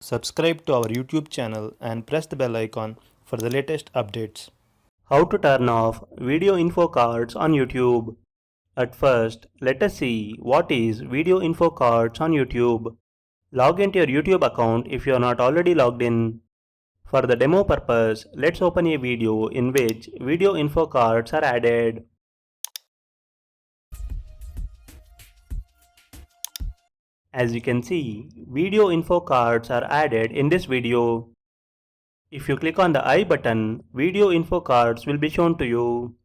Subscribe to our YouTube channel and press the bell icon for the latest updates. How to turn off video info cards on YouTube. At first, let us see what is video info cards on YouTube. Log into your YouTube account if you are not already logged in. For the demo purpose, let's open a video in which video info cards are added. As you can see, video info cards are added in this video. If you click on the I button, video info cards will be shown to you.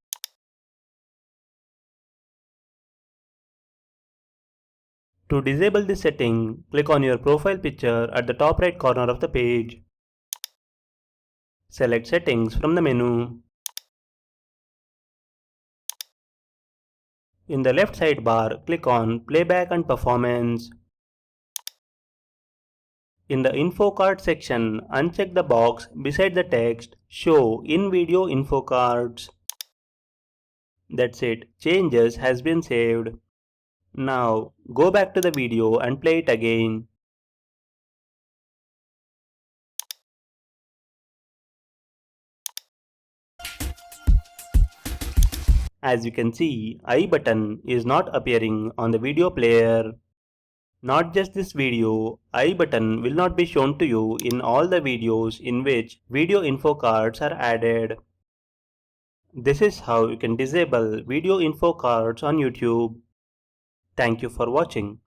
To disable this setting, click on your profile picture at the top right corner of the page. Select Settings from the menu. In the left sidebar, click on Playback and Performance. In the info card section, uncheck the box beside the text Show in Video Info Cards. That's it, changes has been saved. Now, go back to the video and play it again. As you can see, I button is not appearing on the video player. Not just this video, I button will not be shown to you in all the videos in which video info cards are added. This is how you can disable video info cards on YouTube. Thank you for watching.